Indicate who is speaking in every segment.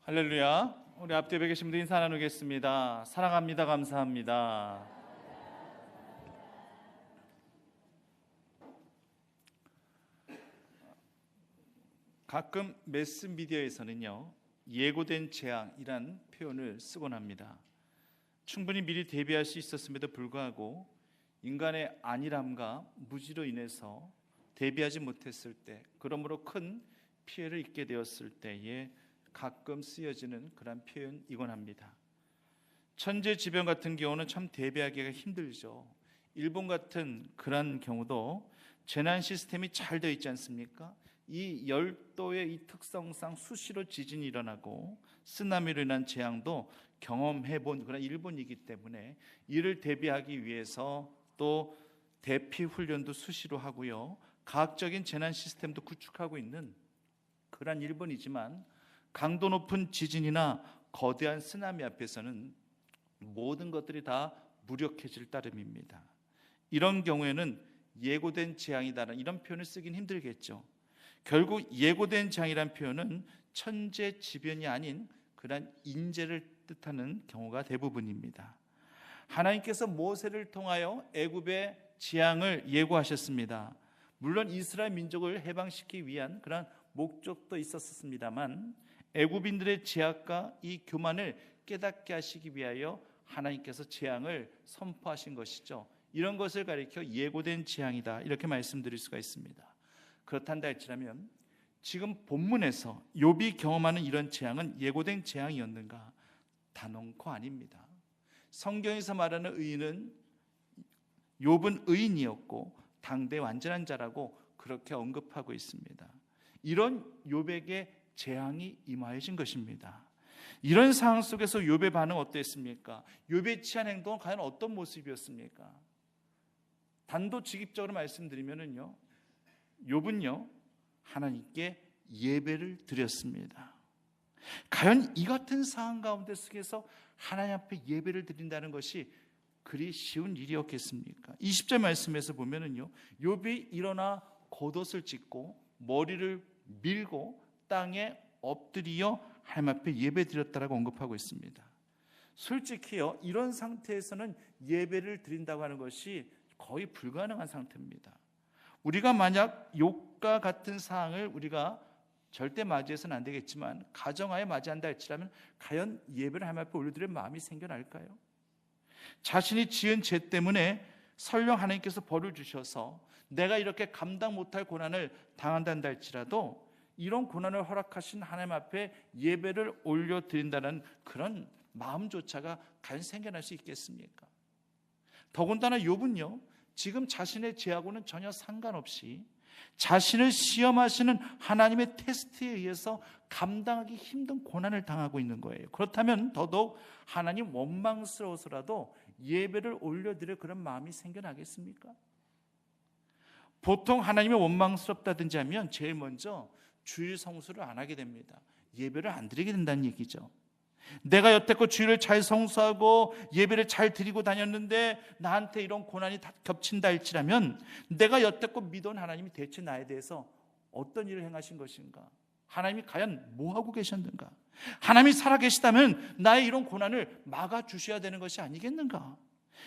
Speaker 1: 할렐루야. 우리 앞뒤에 계신 분들 인사 나누겠습니다. 사랑합니다. 감사합니다. 가끔 매스미디어에서는요, 예고된 재앙이란 표현을 쓰곤 합니다. 충분히 미리 대비할 수 있었음에도 불구하고 인간의 안일함과 무지로 인해서 대비하지 못했을 때, 그러므로 큰 피해를 입게 되었을 때에 가끔 쓰여지는 그런 표현이곤 합니다. 천재지변 같은 경우는 참 대비하기가 힘들죠. 일본 같은 그런 경우도 재난 시스템이 잘 되어 있지 않습니까? 이 열도의 이 특성상 수시로 지진이 일어나고 쓰나미로 인한 재앙도 경험해본 그런 일본이기 때문에 이를 대비하기 위해서 또 대피 훈련도 수시로 하고요, 과학적인 재난 시스템도 구축하고 있는 그런 일본이지만, 강도 높은 지진이나 거대한 쓰나미 앞에서는 모든 것들이 다 무력해질 따름입니다. 이런 경우에는 예고된 재앙이다라는 이런 표현을 쓰긴 힘들겠죠. 결국 예고된 재앙이라는 표현은 천재지변이 아닌 그런 인재를 뜻하는 경우가 대부분입니다. 하나님께서 모세를 통하여 애굽의 재앙을 예고하셨습니다. 물론 이스라엘 민족을 해방시키기 위한 그런 목적도 있었습니다만, 애굽인들의 죄악과 이 교만을 깨닫게 하시기 위하여 하나님께서 재앙을 선포하신 것이죠. 이런 것을 가리켜 예고된 재앙이다, 이렇게 말씀드릴 수가 있습니다. 그렇단다 할지라면 지금 본문에서 욥이 경험하는 이런 재앙은 예고된 재앙이었는가? 단언코 아닙니다. 성경에서 말하는 의인은 욥은 의인이었고 당대 완전한 자라고 그렇게 언급하고 있습니다. 이런 욥에게 재앙이 임하여진 것입니다. 이런 상황 속에서 욥의 반응 어땠습니까? 욥의 취한 행동은 과연 어떤 모습이었습니까? 단도직입적으로 말씀드리면요, 욥은요 하나님께 예배를 드렸습니다. 과연 이 같은 상황 가운데 속에서 하나님 앞에 예배를 드린다는 것이 그리 쉬운 일이었겠습니까? 20절 말씀에서 보면은요, 욥이 일어나 겉옷을 찢고 머리를 밀고 땅에 엎드리어 하나님 앞에 예배드렸다라고 언급하고 있습니다. 솔직히요, 이런 상태에서는 예배를 드린다고 하는 것이 거의 불가능한 상태입니다. 우리가 만약 욥과 같은 상황을 우리가 절대 맞이해서는 안 되겠지만 가정하에 맞이한다 할지라면 과연 예배를 하나님 앞에 올려드릴 마음이 생겨날까요? 자신이 지은 죄 때문에 설령 하나님께서 벌을 주셔서 내가 이렇게 감당 못할 고난을 당한다 할지라도 이런 고난을 허락하신 하나님 앞에 예배를 올려드린다는 그런 마음조차가 과연 생겨날 수 있겠습니까? 더군다나 욥은요, 지금 자신의 죄하고는 전혀 상관없이 자신을 시험하시는 하나님의 테스트에 의해서 감당하기 힘든 고난을 당하고 있는 거예요. 그렇다면 더더욱 하나님 원망스러워서라도 예배를 올려드릴 그런 마음이 생겨나겠습니까? 보통 하나님이 원망스럽다든지 하면 제일 먼저 주일 성수를 안 하게 됩니다. 예배를 안 드리게 된다는 얘기죠. 내가 여태껏 주일을 잘 성수하고 예배를 잘 드리고 다녔는데 나한테 이런 고난이 다 겹친다 할지라면 내가 여태껏 믿어온 하나님이 대체 나에 대해서 어떤 일을 행하신 것인가? 하나님이 과연 뭐하고 계셨는가? 하나님이 살아계시다면 나의 이런 고난을 막아주셔야 되는 것이 아니겠는가?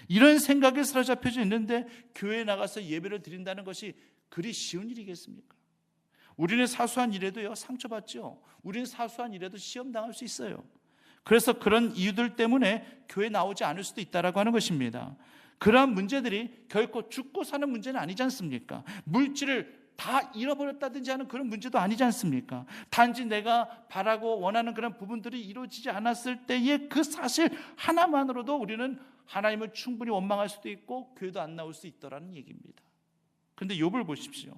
Speaker 1: 이런 생각에 사로잡혀져 있는데 교회에 나가서 예배를 드린다는 것이 그리 쉬운 일이겠습니까? 우리는 사소한 일에도요 상처받죠. 우리는 사소한 일에도 시험당할 수 있어요. 그래서 그런 이유들 때문에 교회에 나오지 않을 수도 있다라고 하는 것입니다. 그러한 문제들이 결코 죽고 사는 문제는 아니지 않습니까? 물질을 다 잃어버렸다든지 하는 그런 문제도 아니지 않습니까? 단지 내가 바라고 원하는 그런 부분들이 이루어지지 않았을 때의 그 사실 하나만으로도 우리는 하나님을 충분히 원망할 수도 있고 교회도 안 나올 수 있더라는 얘기입니다. 그런데 욥을 보십시오.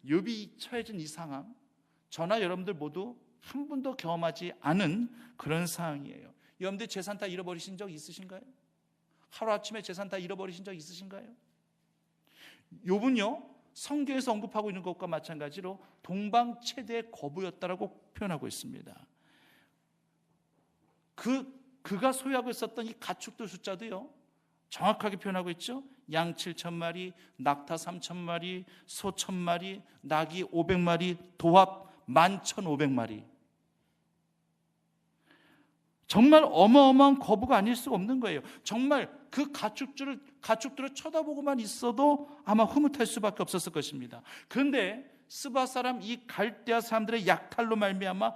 Speaker 1: 욥이 처해진 이 상황, 저나 여러분들 모두 한 번도 경험하지 않은 그런 상황이에요. 여러분들 재산 다 잃어버리신 적 있으신가요? 하루아침에 재산 다 잃어버리신 적 있으신가요? 욥은요, 성경에서 언급하고 있는 것과 마찬가지로 동방 최대의 거부였다라고 표현하고 있습니다. 그가 소유하고 있었던 이 가축들 숫자도요 정확하게 표현하고 있죠. 양 7,000마리, 낙타 3,000마리, 소 1,000마리, 낙이 500마리, 도합 11,500마리. 정말 어마어마한 거부가 아닐 수가 없는 거예요. 정말 그 가축들을 쳐다보고만 있어도 아마 흐뭇할 수밖에 없었을 것입니다. 그런데 스바 사람 이 갈대아 사람들의 약탈로 말미암아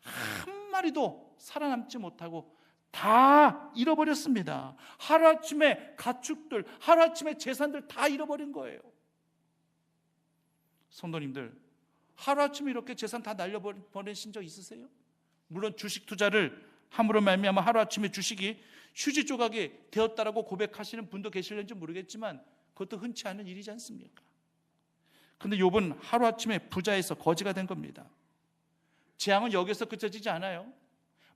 Speaker 1: 한 마리도 살아남지 못하고 다 잃어버렸습니다. 하루아침에 가축들, 하루아침에 재산들 다 잃어버린 거예요. 성도님들, 하루아침에 이렇게 재산 다 날려버리신 적 있으세요? 물론 주식 투자를 함으로 말미암아 하루아침에 주식이 휴지 조각이 되었다라고 고백하시는 분도 계실는지 모르겠지만 그것도 흔치 않은 일이지 않습니까? 그런데 욥은 하루아침에 부자에서 거지가 된 겁니다. 재앙은 여기서 그쳐지지 않아요.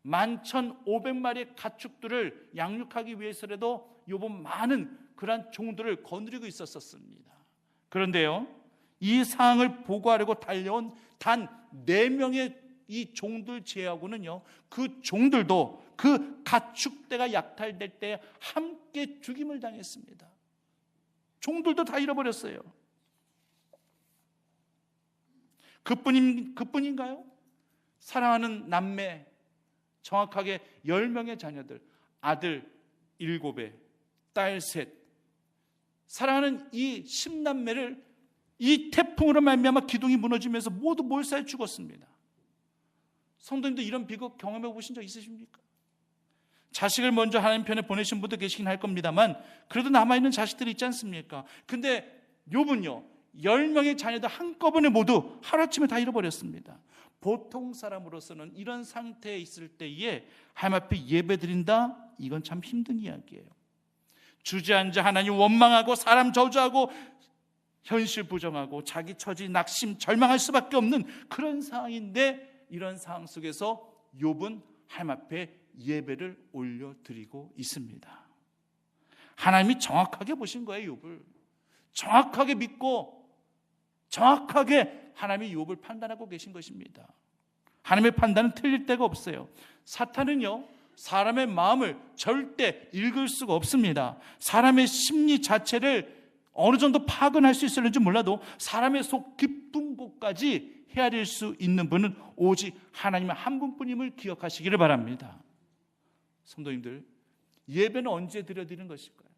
Speaker 1: 11,500마리의 가축들을 양육하기 위해서라도 욥은 많은 그러한 종들을 거느리고 있었습니다. 그런데요, 이 상황을 보고하려고 달려온 단 4명의 이 종들 제하고는요, 그 종들도 그 가축대가 약탈될 때 함께 죽임을 당했습니다. 종들도 다 잃어버렸어요. 그뿐인가요? 사랑하는 남매, 정확하게 10명의 자녀들, 아들 7에 딸 3, 사랑하는 이 10남매를 이 태풍으로 말미암아 기둥이 무너지면서 모두 몰살해 죽었습니다. 성도님도 이런 비극 경험해 보신 적 있으십니까? 자식을 먼저 하나님 편에 보내신 분도 계시긴 할 겁니다만 그래도 남아있는 자식들이 있지 않습니까? 근데 욥은요, 10명의 자녀들 한꺼번에 모두 하루아침에 다 잃어버렸습니다. 보통 사람으로서는 이런 상태에 있을 때에 하나님 앞에 예배드린다? 이건 참 힘든 이야기예요. 주저앉아 하나님 원망하고 사람 저주하고 현실 부정하고 자기 처지 낙심 절망할 수밖에 없는 그런 상황인데, 이런 상황 속에서 욥은 하나님 앞에 예배를 올려드리고 있습니다. 하나님이 정확하게 보신 거예요. 욥을 정확하게 믿고 정확하게 하나님이 욥을 판단하고 계신 것입니다. 하나님의 판단은 틀릴 데가 없어요. 사탄은요, 사람의 마음을 절대 읽을 수가 없습니다. 사람의 심리 자체를 어느 정도 파악은 할 수 있을는지 몰라도 사람의 속 깊은 곳까지 헤아릴 수 있는 분은 오직 하나님 한 분뿐임을 기억하시기를 바랍니다. 성도님들, 예배는 언제 드려드리는 것일까요?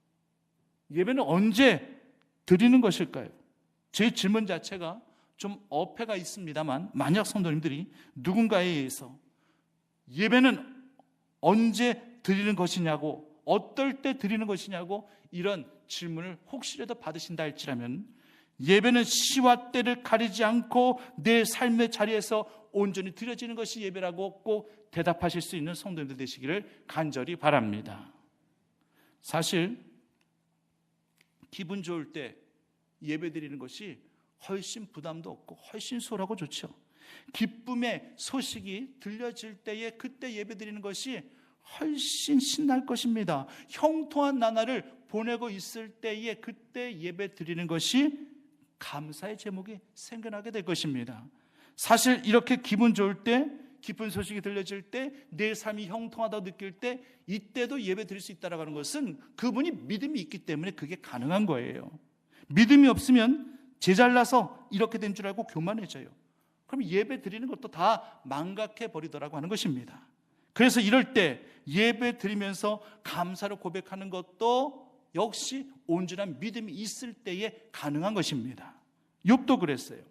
Speaker 1: 예배는 언제 드리는 것일까요? 제 질문 자체가 좀 어폐가 있습니다만, 만약 성도님들이 누군가에 의해서 예배는 언제 드리는 것이냐고, 어떨 때 드리는 것이냐고 이런 질문을 혹시라도 받으신다 할지라면, 예배는 시와 때를 가리지 않고 내 삶의 자리에서 온전히 드려지는 것이 예배라고 꼭 대답하실 수 있는 성도님들 되시기를 간절히 바랍니다. 사실 기분 좋을 때 예배 드리는 것이 훨씬 부담도 없고 훨씬 수월하고 좋죠. 기쁨의 소식이 들려질 때에 그때 예배 드리는 것이 훨씬 신날 것입니다. 형통한 나날을 보내고 있을 때에 그때 예배 드리는 것이 감사의 제목이 생겨나게 될 것입니다. 사실 이렇게 기분 좋을 때, 기쁜 소식이 들려질 때, 내 삶이 형통하다고 느낄 때, 이때도 예배 드릴 수 있다고 하는 것은 그분이 믿음이 있기 때문에 그게 가능한 거예요. 믿음이 없으면 제잘나서 이렇게 된 줄 알고 교만해져요. 그럼 예배 드리는 것도 다 망각해 버리더라고 하는 것입니다. 그래서 이럴 때 예배 드리면서 감사를 고백하는 것도 역시 온전한 믿음이 있을 때에 가능한 것입니다. 욥도 그랬어요.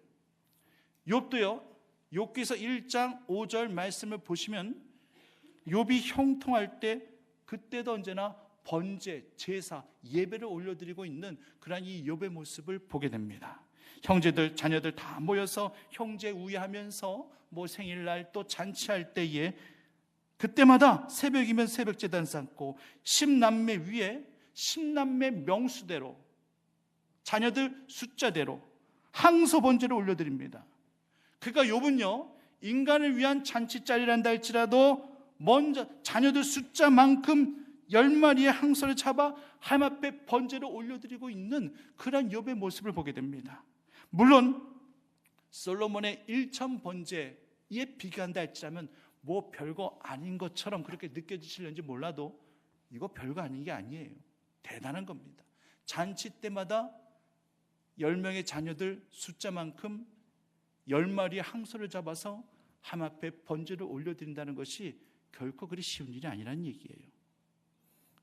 Speaker 1: 욥도요, 욥기서 1장 5절 말씀을 보시면 욥이 형통할 때 그때도 언제나 번제, 제사, 예배를 올려드리고 있는 그런 이 욥의 모습을 보게 됩니다. 형제들, 자녀들 다 모여서 형제 우애하면서 생일날 또 잔치할 때에 그때마다 새벽이면 새벽 제단 쌓고 10남매 위에 10남매 명수대로 자녀들 숫자대로 항소 번제를 올려드립니다. 그러니까 욥은요, 인간을 위한 잔치자리란다 할지라도 먼저 자녀들 숫자만큼 10마리의 항소를 잡아 하나님 앞에 번제를 올려드리고 있는 그런 욥의 모습을 보게 됩니다. 물론 솔로몬의 1천 번제에 비교한다 할지라면 별거 아닌 것처럼 그렇게 느껴지실는지 몰라도 이거 별거 아닌 게 아니에요. 대단한 겁니다. 잔치 때마다 10명의 자녀들 숫자만큼 10마리의 항소를 잡아서 하나님 앞에 번제를 올려드린다는 것이 결코 그리 쉬운 일이 아니라는 얘기예요.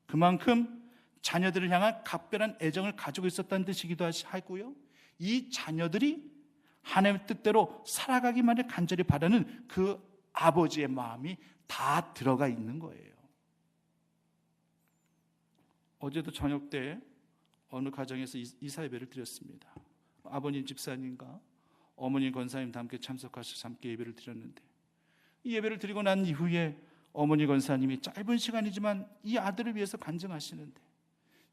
Speaker 1: 그만큼 자녀들을 향한 각별한 애정을 가지고 있었다는 뜻이기도 하고요, 이 자녀들이 하나님의 뜻대로 살아가기만을 간절히 바라는 그 아버지의 마음이 다 들어가 있는 거예요. 어제도 저녁 때 어느 가정에서 이사 예배를 드렸습니다. 아버님 집사님과 어머니 권사님 함께 참석하셔서 함께 예배를 드렸는데, 이 예배를 드리고 난 이후에 어머니 권사님이 짧은 시간이지만 이 아들을 위해서 간증하시는데,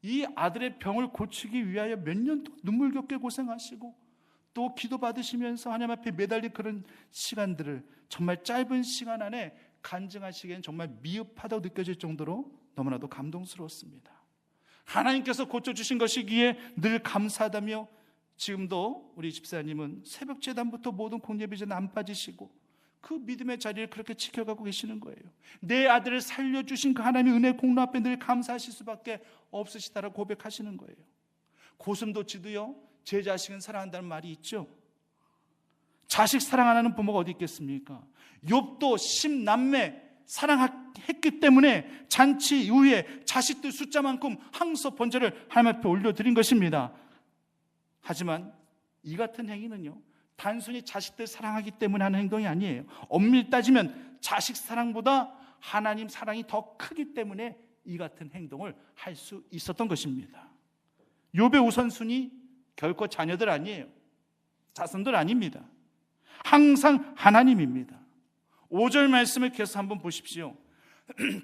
Speaker 1: 이 아들의 병을 고치기 위하여 몇 년 동안 눈물겹게 고생하시고 또 기도받으시면서 하나님 앞에 매달린 그런 시간들을 정말 짧은 시간 안에 간증하시기엔 정말 미흡하다고 느껴질 정도로 너무나도 감동스러웠습니다. 하나님께서 고쳐주신 것이기에 늘 감사하다며, 지금도 우리 집사님은 새벽 제단부터 모든 공예비전 안 빠지시고 그 믿음의 자리를 그렇게 지켜가고 계시는 거예요. 내 아들을 살려주신 그 하나님의 은혜 공로 앞에 늘 감사하실 수밖에 없으시다라고 고백하시는 거예요. 고슴도치도요, 제 자식은 사랑한다는 말이 있죠. 자식 사랑 안 하는 부모가 어디 있겠습니까? 욥도 10남매 사랑했기 때문에 잔치 이후에 자식들 숫자만큼 항소 번제를 하나님 앞에 올려드린 것입니다. 하지만 이 같은 행위는요, 단순히 자식들 사랑하기 때문에 하는 행동이 아니에요. 엄밀히 따지면 자식 사랑보다 하나님 사랑이 더 크기 때문에 이 같은 행동을 할 수 있었던 것입니다. 욥의 우선순위 결코 자녀들 아니에요. 자손들 아닙니다. 항상 하나님입니다. 5절 말씀을 계속 한번 보십시오.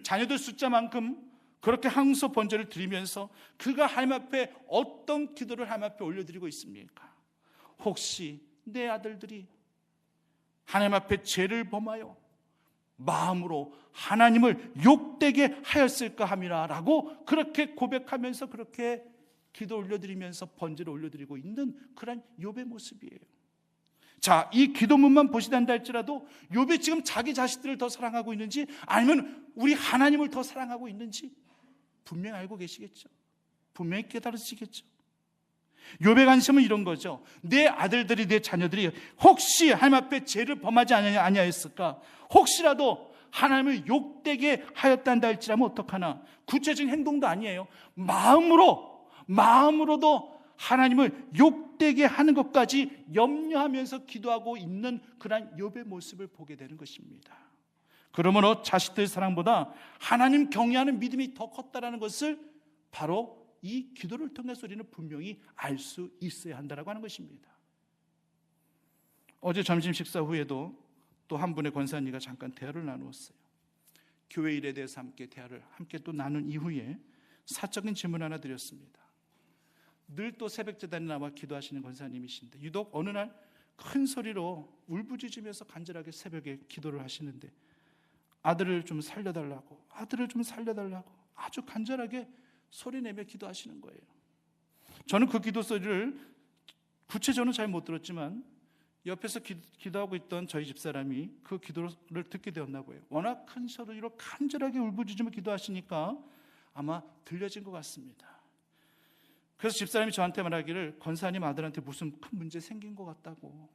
Speaker 1: 자녀들 숫자만큼 그렇게 항소 번제를 드리면서 그가 하나님 앞에 어떤 기도를 하나님 앞에 올려드리고 있습니까? 혹시 내 아들들이 하나님 앞에 죄를 범하여 마음으로 하나님을 욕되게 하였을까 함이라 라고 그렇게 고백하면서 그렇게 기도 올려드리면서 번제를 올려드리고 있는 그런 욥의 모습이에요. 자, 이 기도문만 보시단다 할지라도 욥이 지금 자기 자식들을 더 사랑하고 있는지 아니면 우리 하나님을 더 사랑하고 있는지 분명히 알고 계시겠죠. 분명히 깨달으시겠죠. 욥의 관심은 이런 거죠. 내 아들들이, 내 자녀들이 혹시 하나님 앞에 죄를 범하지 아니하였을까? 혹시라도 하나님을 욕되게 하였단다 할지라면 어떡하나? 구체적인 행동도 아니에요. 마음으로도 하나님을 욕되게 하는 것까지 염려하면서 기도하고 있는 그런 욥의 모습을 보게 되는 것입니다. 그러므로 자식들 사랑보다 하나님 경외하는 믿음이 더 컸다라는 것을 바로 이 기도를 통해서 우리는 분명히 알 수 있어야 한다라고 하는 것입니다. 어제 점심 식사 후에도 또 한 분의 권사님과 잠깐 대화를 나누었어요. 교회 일에 대해서 함께 대화를 함께 또 나눈 이후에 사적인 질문 하나 드렸습니다. 늘 또 새벽 제단에 나와 기도하시는 권사님이신데 유독 어느 날 큰 소리로 울부짖으면서 간절하게 새벽에 기도를 하시는데 아들을 좀 살려달라고 아주 간절하게 소리내며 기도하시는 거예요. 저는 그 기도 소리를 구체적으로는 잘 못 들었지만 옆에서 기도하고 있던 저희 집사람이 그 기도를 듣게 되었나 봐요. 워낙 큰 소리로 간절하게 울부짖으며 기도하시니까 아마 들려진 것 같습니다. 그래서 집사람이 저한테 말하기를 권사님 아들한테 무슨 큰 문제 생긴 것 같다고,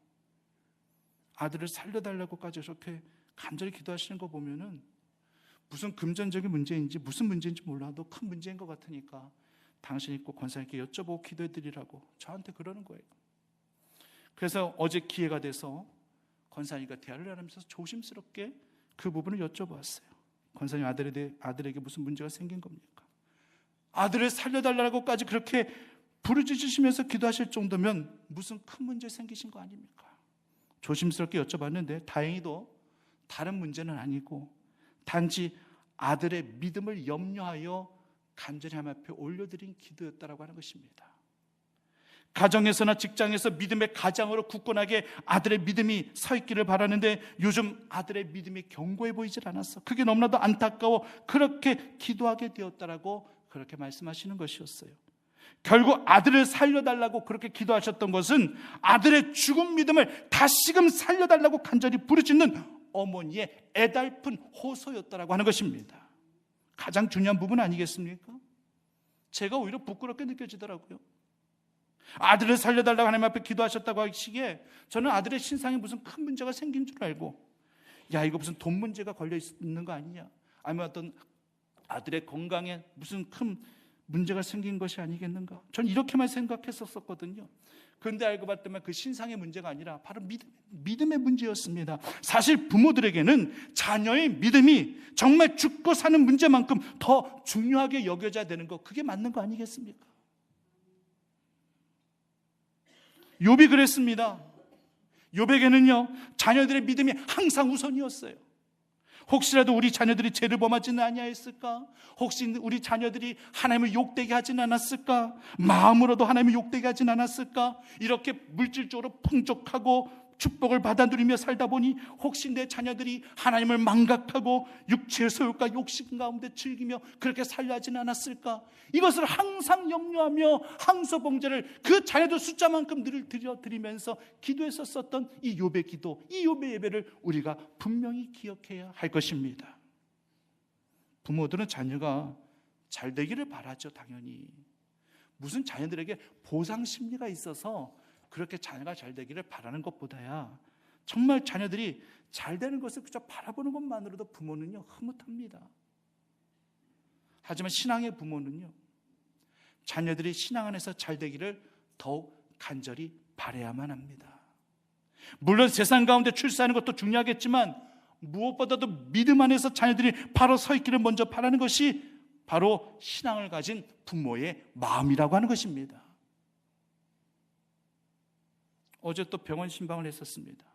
Speaker 1: 아들을 살려달라고까지 저렇게 간절히 기도하시는 거 보면은 무슨 금전적인 문제인지 무슨 문제인지 몰라도 큰 문제인 것 같으니까 당신이 꼭 권사님께 여쭤보고 기도해드리라고 저한테 그러는 거예요. 그래서 어제 기회가 돼서 권사님과 대화를 나누면서 조심스럽게 그 부분을 여쭤봤어요. 권사님 아들에게 무슨 문제가 생긴 겁니까? 아들을 살려달라고까지 그렇게 부르짖으시면서 기도하실 정도면 무슨 큰 문제 생기신 거 아닙니까? 조심스럽게 여쭤봤는데 다행히도 다른 문제는 아니고 단지 아들의 믿음을 염려하여 간절히 하나님 앞에 올려드린 기도였다라고 하는 것입니다. 가정에서나 직장에서 믿음의 가장으로 굳건하게 아들의 믿음이 서 있기를 바라는데 요즘 아들의 믿음이 견고해 보이질 않았어. 그게 너무나도 안타까워 그렇게 기도하게 되었다라고 그렇게 말씀하시는 것이었어요. 결국 아들을 살려달라고 그렇게 기도하셨던 것은 아들의 죽은 믿음을 다시금 살려달라고 간절히 부르짖는 어머니의 애달픈 호소였다라고 하는 것입니다. 가장 중요한 부분 아니겠습니까? 제가 오히려 부끄럽게 느껴지더라고요. 아들을 살려달라고 하나님 앞에 기도하셨다고 하시기에 저는 아들의 신상에 무슨 큰 문제가 생긴 줄 알고 야, 이거 무슨 돈 문제가 걸려 있는 거 아니냐, 아니면 어떤 아들의 건강에 무슨 큰 문제가 생긴 것이 아니겠는가, 전 이렇게만 생각했었거든요. 그런데 알고 봤더니 그 신상의 문제가 아니라 바로 믿음의 문제였습니다. 사실 부모들에게는 자녀의 믿음이 정말 죽고 사는 문제만큼 더 중요하게 여겨져야 되는 거, 그게 맞는 거 아니겠습니까? 욥이 그랬습니다. 욥에게는요, 자녀들의 믿음이 항상 우선이었어요. 혹시라도 우리 자녀들이 죄를 범하지는 아니하였을까? 혹시 우리 자녀들이 하나님을 욕되게 하진 않았을까? 마음으로도 하나님을 욕되게 하진 않았을까? 이렇게 물질적으로 풍족하고 축복을 받아 누리며 살다 보니 혹시 내 자녀들이 하나님을 망각하고 육체의 소욕과 욕심 가운데 즐기며 그렇게 살려 하진 않았을까? 이것을 항상 염려하며 항소봉제를 그 자녀들 숫자만큼 늘 드리면서 기도했었던 이 욥의 기도, 이 욥의 예배를 우리가 분명히 기억해야 할 것입니다. 부모들은 자녀가 잘 되기를 바라죠. 당연히 무슨 자녀들에게 보상 심리가 있어서 그렇게 자녀가 잘 되기를 바라는 것보다야 정말 자녀들이 잘 되는 것을 그저 바라보는 것만으로도 부모는요 흐뭇합니다. 하지만 신앙의 부모는요, 자녀들이 신앙 안에서 잘 되기를 더욱 간절히 바라야만 합니다. 물론 세상 가운데 출세하는 것도 중요하겠지만 무엇보다도 믿음 안에서 자녀들이 바로 서 있기를 먼저 바라는 것이 바로 신앙을 가진 부모의 마음이라고 하는 것입니다. 어제 또 병원 신방을 했었습니다.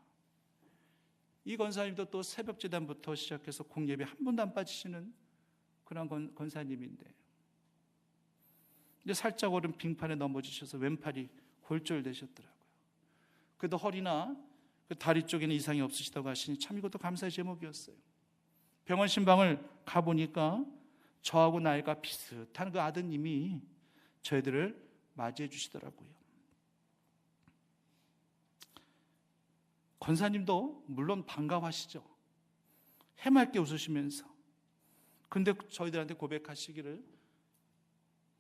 Speaker 1: 이 권사님도 또 새벽 제단부터 시작해서 공예배 한 번도 안 빠지시는 그런 권사님인데 이제 살짝 오른 빙판에 넘어지셔서 왼팔이 골절되셨더라고요. 그래도 허리나 그 다리 쪽에는 이상이 없으시다고 하시니 참 이것도 감사의 제목이었어요. 병원 신방을 가보니까 저하고 나이가 비슷한 그 아드님이 저희들을 맞이해 주시더라고요. 권사님도 물론 반가워하시죠. 해맑게 웃으시면서. 근데 저희들한테 고백하시기를,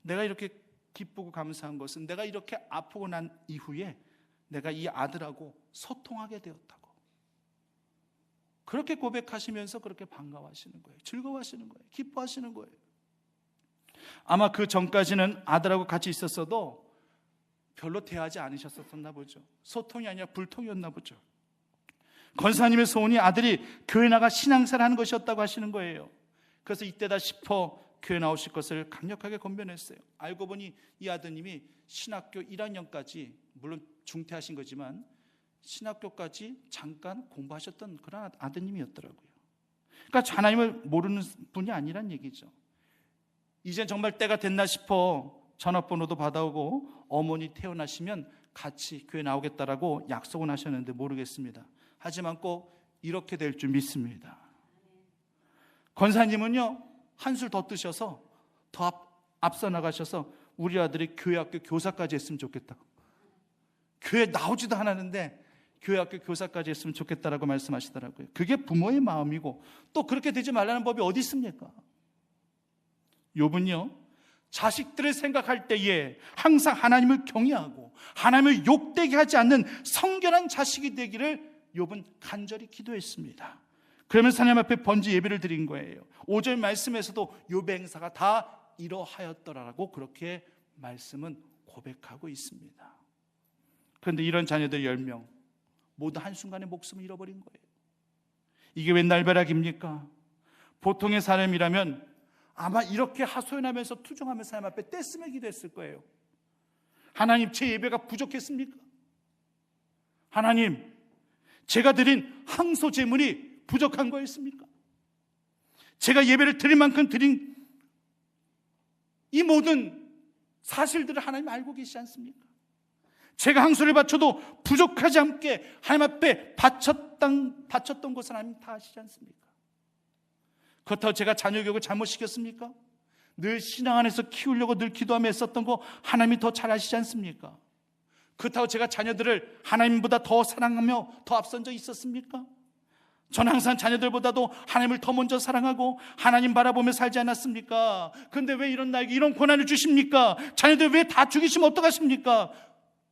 Speaker 1: 내가 이렇게 기쁘고 감사한 것은 내가 이렇게 아프고 난 이후에 내가 이 아들하고 소통하게 되었다고. 그렇게 고백하시면서 그렇게 반가워하시는 거예요. 즐거워하시는 거예요. 기뻐하시는 거예요. 아마 그 전까지는 아들하고 같이 있었어도 별로 대하지 않으셨었나 보죠. 소통이 아니라 불통이었나 보죠. 권사님의 소원이 아들이 교회 나가 신앙생활 하는 것이었다고 하시는 거예요. 그래서 이때다 싶어 교회 나오실 것을 강력하게 권면했어요. 알고 보니 이 아드님이 신학교 1학년까지, 물론 중퇴하신 거지만 신학교까지 잠깐 공부하셨던 그런 아드님이었더라고요. 그러니까 하나님을 모르는 분이 아니란 얘기죠. 이젠 정말 때가 됐나 싶어 전화번호도 받아오고 어머니 태어나시면 같이 교회 나오겠다라고 약속은 하셨는데 모르겠습니다. 하지만 꼭 이렇게 될 줄 믿습니다. 권사님은요, 한술 더 뜨셔서 더 앞서 나가셔서 우리 아들이 교회학교 교사까지 했으면 좋겠다고, 교회 나오지도 않았는데 교회학교 교사까지 했으면 좋겠다라고 말씀하시더라고요. 그게 부모의 마음이고 또 그렇게 되지 말라는 법이 어디 있습니까? 욥은요, 자식들을 생각할 때에 항상 하나님을 경외하고 하나님을 욕되게 하지 않는 성결한 자식이 되기를 욥은 간절히 기도했습니다. 그러면서 하나님 앞에 번지 예배를 드린 거예요. 5절 말씀에서도 욥의 행사가 다 이러하였더라라고 그렇게 말씀은 고백하고 있습니다. 그런데 이런 자녀들 10명 모두 한순간에 목숨을 잃어버린 거예요. 이게 웬 날벼락입니까? 보통의 사람이라면 아마 이렇게 하소연하면서 투정하면서 하나님 앞에 떼쓰며 기도했을 거예요. 하나님, 제 예배가 부족했습니까? 하나님, 제가 드린 항소 제물이 부족한 거였습니까? 제가 예배를 드릴 만큼 드린 이 모든 사실들을 하나님 알고 계시지 않습니까? 제가 항소를 바쳐도 부족하지 않게 하나님 앞에 바쳤던 것을 하나님 다 아시지 않습니까? 그렇다고 제가 자녀 교육을 잘못시켰습니까? 늘 신앙 안에서 키우려고 늘 기도하며 했었던 거 하나님이 더 잘 아시지 않습니까? 그렇다고 제가 자녀들을 하나님보다 더 사랑하며 더 앞선 적 있었습니까? 저는 항상 자녀들보다도 하나님을 더 먼저 사랑하고 하나님 바라보며 살지 않았습니까? 그런데 왜 이런 나에게 이런 고난을 주십니까? 자녀들 왜 다 죽이시면 어떡하십니까?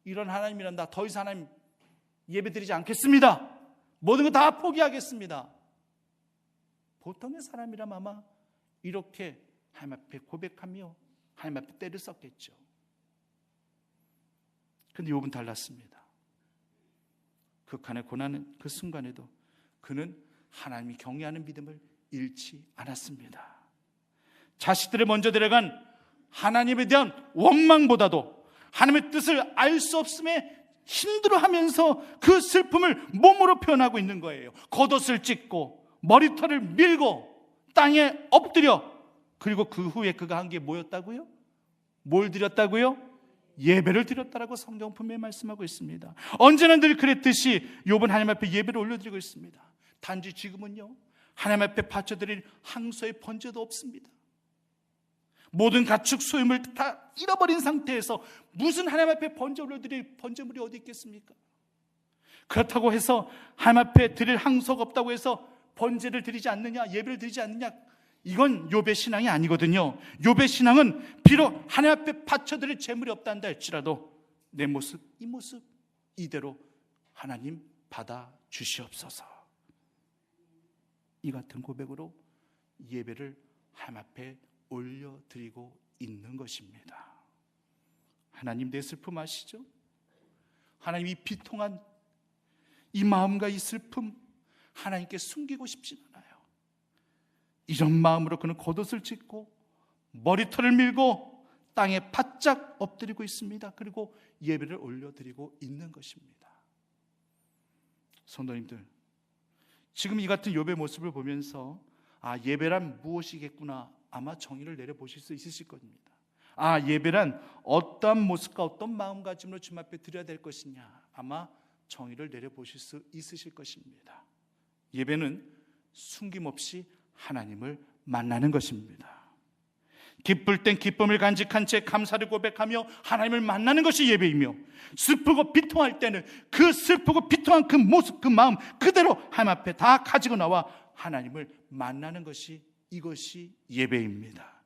Speaker 1: 이런 하나님이란 나 더 이상 하나님 예배 드리지 않겠습니다. 모든 거 다 포기하겠습니다. 보통의 사람이라면 아마 이렇게 하나님 앞에 고백하며 하나님 앞에 때를 썼겠죠. 그런데 욥은 달랐습니다. 극한의 고난은 그 순간에도 그는 하나님이 경외하는 믿음을 잃지 않았습니다. 자식들을 먼저 데려간 하나님에 대한 원망보다도 하나님의 뜻을 알 수 없음에 힘들어하면서 그 슬픔을 몸으로 표현하고 있는 거예요. 겉옷을 찢고 머리털을 밀고 땅에 엎드려, 그리고 그 후에 그가 한 게 뭐였다고요? 뭘 드렸다고요? 예배를 드렸다라고 성경 분명히 말씀하고 있습니다. 언제나 늘 그랬듯이 욥은 하나님 앞에 예배를 올려드리고 있습니다. 단지 지금은요, 하나님 앞에 바쳐드릴 항소의 번제도 없습니다. 모든 가축 소유물 다 잃어버린 상태에서 무슨 하나님 앞에 번제 올려드릴 번제물이 어디 있겠습니까? 그렇다고 해서 하나님 앞에 드릴 항소가 없다고 해서 번제를 드리지 않느냐, 예배를 드리지 않느냐, 이건 욥의 신앙이 아니거든요. 욥의 신앙은 비록 하나님 앞에 바쳐드릴 재물이 없다 한다 할지라도 내 모습, 이 모습 이대로 하나님 받아 주시옵소서, 이 같은 고백으로 예배를 하나님 앞에 올려드리고 있는 것입니다. 하나님, 내 슬픔 아시죠? 하나님, 이 비통한 이 마음과 이 슬픔 하나님께 숨기고 싶진 않아요. 이런 마음으로 그는 겉옷을 찢고 머리털을 밀고 땅에 바짝 엎드리고 있습니다. 그리고 예배를 올려드리고 있는 것입니다. 성도님들, 지금 이 같은 욥의 모습을 보면서 예배란 무엇이겠구나, 아마 정의를 내려보실 수 있으실 겁니다. 예배란 어떤 모습과 어떤 마음가짐으로 주님 앞에 드려야 될 것이냐, 아마 정의를 내려보실 수 있으실 것입니다. 예배는 숨김없이 하나님을 만나는 것입니다. 기쁠 땐 기쁨을 간직한 채 감사를 고백하며 하나님을 만나는 것이 예배이며, 슬프고 비통할 때는 그 슬프고 비통한 그 모습, 그 마음 그대로 하나님 앞에 다 가지고 나와 하나님을 만나는 것이, 이것이 예배입니다.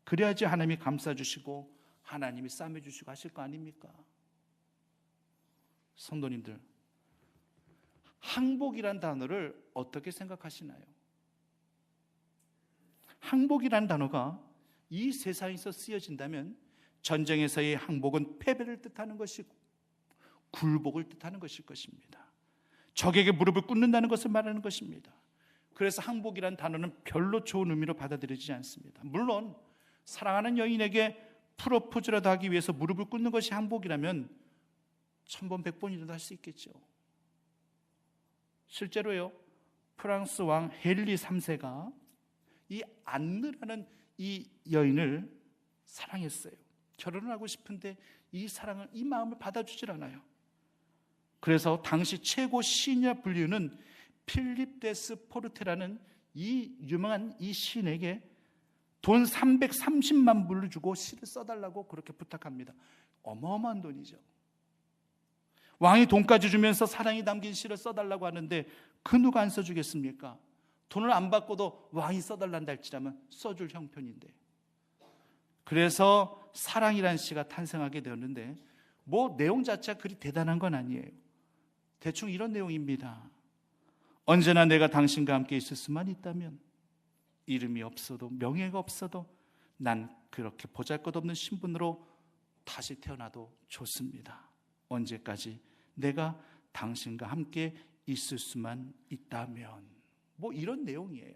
Speaker 1: 그래야지 하나님이 감싸주시고 하나님이 싸매주시고 하실 거 아닙니까? 성도님들, 항복이란 단어를 어떻게 생각하시나요? 항복이란 단어가 이 세상에서 쓰여진다면 전쟁에서의 항복은 패배를 뜻하는 것이고 굴복을 뜻하는 것일 것입니다. 적에게 무릎을 꿇는다는 것을 말하는 것입니다. 그래서 항복이란 단어는 별로 좋은 의미로 받아들여지지 않습니다. 물론 사랑하는 여인에게 프로포즈라도 하기 위해서 무릎을 꿇는 것이 항복이라면 1000번 100번이라도 할 수 있겠죠. 실제로요, 프랑스 왕 헨리 3세가 이 안느라는 이 여인을 사랑했어요. 결혼을 하고 싶은데 이 사랑을, 이 마음을 받아주질 않아요. 그래서 당시 최고 시인이라 불리우는 필립 데스 포르테라는 이 유명한 이 시인에게 돈 330만 불을 주고 시를 써달라고 그렇게 부탁합니다. 어마어마한 돈이죠. 왕이 돈까지 주면서 사랑이 담긴 시를 써달라고 하는데 그 누가 안 써주겠습니까? 돈을 안 받고도 왕이 써달란다 할지라면 써줄 형편인데. 그래서 사랑이라는 시가 탄생하게 되었는데, 뭐 내용 자체가 그리 대단한 건 아니에요. 대충 이런 내용입니다. 언제나 내가 당신과 함께 있을 수만 있다면, 이름이 없어도 명예가 없어도 난 그렇게 보잘것없는 신분으로 다시 태어나도 좋습니다. 언제까지 내가 당신과 함께 있을 수만 있다면, 뭐 이런 내용이에요.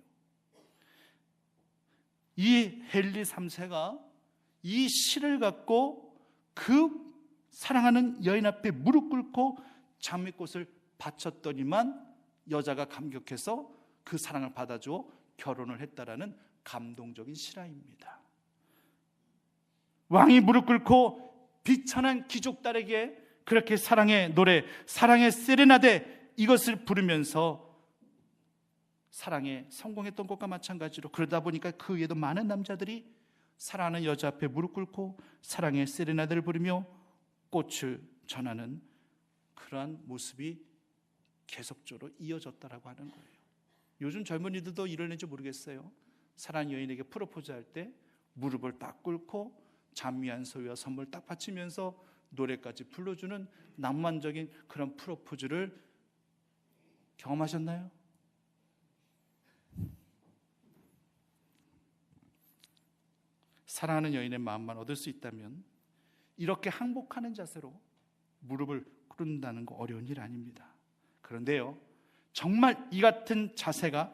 Speaker 1: 이 헨리 3세가 이 시를 갖고 그 사랑하는 여인 앞에 무릎 꿇고 장미꽃을 바쳤더니만 여자가 감격해서 그 사랑을 받아주어 결혼을 했다라는 감동적인 실화입니다. 왕이 무릎 꿇고 비천한 귀족딸에게 그렇게 사랑의 노래, 사랑의 세레나데, 이것을 부르면서 사랑에 성공했던 것과 마찬가지로, 그러다 보니까 그 위에도 많은 남자들이 사랑하는 여자 앞에 무릎 꿇고 사랑의 세레나데를 부르며 꽃을 전하는 그러한 모습이 계속적으로 이어졌다라고 하는 거예요. 요즘 젊은이들도 이러는지 모르겠어요. 사랑하는 여인에게 프로포즈할 때 무릎을 딱 꿇고 장미한 소유와 선물 딱 바치면서 노래까지 불러주는 낭만적인 그런 프로포즈를 경험하셨나요? 사랑하는 여인의 마음만 얻을 수 있다면 이렇게 항복하는 자세로 무릎을 꿇는다는 거 어려운 일 아닙니다. 그런데요, 정말 이 같은 자세가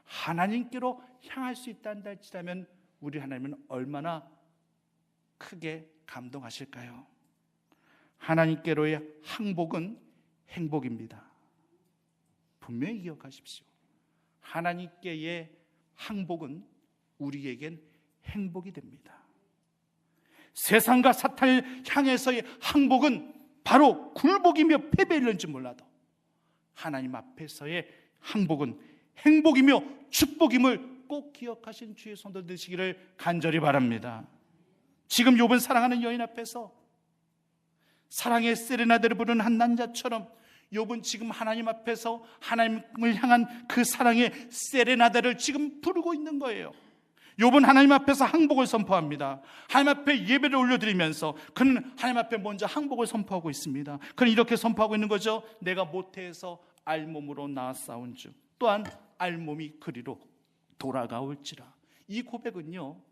Speaker 1: 하나님께로 향할 수 있다는 할지라면 우리 하나님은 얼마나 크게 감동하실까요? 하나님께로의 항복은 행복입니다. 분명히 기억하십시오. 하나님께의 항복은 우리에겐 행복이 됩니다. 세상과 사탄을 향해서의 항복은 바로 굴복이며 패배일는지 몰라도 하나님 앞에서의 항복은 행복이며 축복임을 꼭 기억하신 주의 손들 되시기를 간절히 바랍니다. 지금 욥은 사랑하는 여인 앞에서 사랑의 세레나데를 부르는 한 남자처럼 욥은 지금 하나님 앞에서 하나님을 향한 그 사랑의 세레나데를 지금 부르고 있는 거예요. 욥은 하나님 앞에서 항복을 선포합니다. 하나님 앞에 예배를 올려드리면서 그는 하나님 앞에 먼저 항복을 선포하고 있습니다. 그는 이렇게 선포하고 있는 거죠. 내가 모태에서 알몸으로 낳았사온 주 또한 알몸이 그리로 돌아가올지라. 이 고백은요,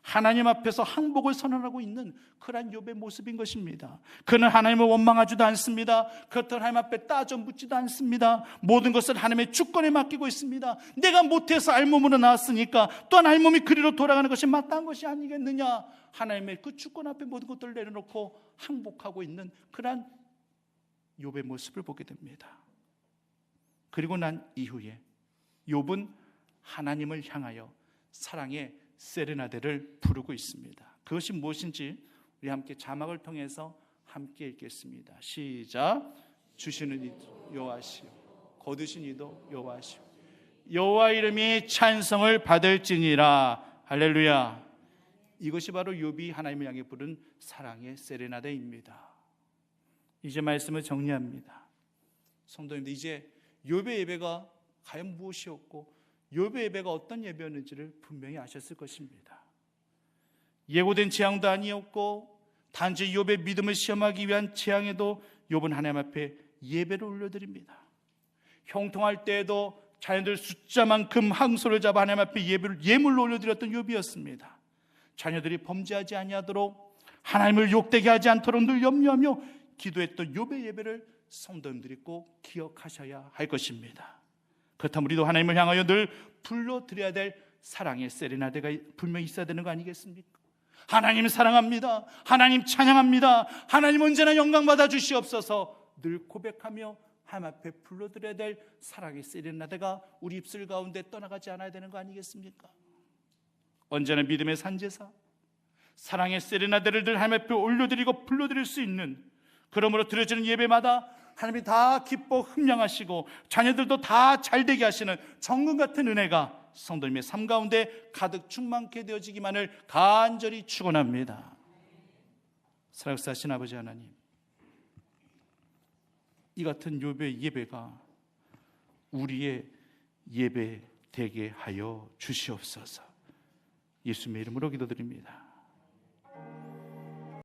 Speaker 1: 하나님 앞에서 항복을 선언하고 있는 그러한 욥의 모습인 것입니다. 그는 하나님을 원망하지도 않습니다. 그렇다고 하나님 앞에 따져 묻지도 않습니다. 모든 것을 하나님의 주권에 맡기고 있습니다. 내가 모태에서 알몸으로 나왔으니까 또한 알몸이 그리로 돌아가는 것이 마땅한 것이 아니겠느냐. 하나님의 그 주권 앞에 모든 것들을 내려놓고 항복하고 있는 그러한 욥의 모습을 보게 됩니다. 그리고 난 이후에 욥은 하나님을 향하여 사랑의 세레나데를 부르고 있습니다. 그것이 무엇인지 우리 함께 자막을 통해서 함께 읽겠습니다. 시작. 주시는 이도 여호와시오, 거두신 이도 여호와시오, 여호와 이름이 찬송을 받을지니라. 할렐루야. 이것이 바로 욥이 하나님을 향해 부른 사랑의 세레나데입니다. 이제 말씀을 정리합니다. 성도님들, 이제 욥의 예배가 과연 무엇이었고 욥의 예배가 어떤 예배였는지를 분명히 아셨을 것입니다. 예고된 재앙도 아니었고 단지 욥의 믿음을 시험하기 위한 재앙에도 욥은 하나님 앞에 예배를 올려드립니다. 형통할 때에도 자녀들 숫자만큼 항소를 잡아 하나님 앞에 예물로 올려드렸던 욥이었습니다. 자녀들이 범죄하지 아니하도록 하나님을 욕되게 하지 않도록 늘 염려하며 기도했던 욥의 예배를 성도님들이 꼭 기억하셔야 할 것입니다. 그렇다면 우리도 하나님을 향하여 늘 불러드려야 될 사랑의 세레나데가 분명히 있어야 되는 거 아니겠습니까? 하나님 사랑합니다. 하나님 찬양합니다. 하나님 언제나 영광 받아 주시옵소서 늘 고백하며 하나님 앞에 불러드려야 될 사랑의 세레나데가 우리 입술 가운데 떠나가지 않아야 되는 거 아니겠습니까? 언제나 믿음의 산제사 사랑의 세레나데를 늘 하나님 앞에 올려드리고 불러드릴 수 있는, 그러므로 드려지는 예배마다 하나님이 다 기뻐 흠량하시고 자녀들도 다 잘되게 하시는 정금 같은 은혜가 성도님의 삶 가운데 가득 충만케 되어지기만을 간절히 축원합니다. 살아계신 아버지 하나님, 이 같은 욥의 예배가 우리의 예배 되게 하여 주시옵소서. 예수님의 이름으로 기도드립니다.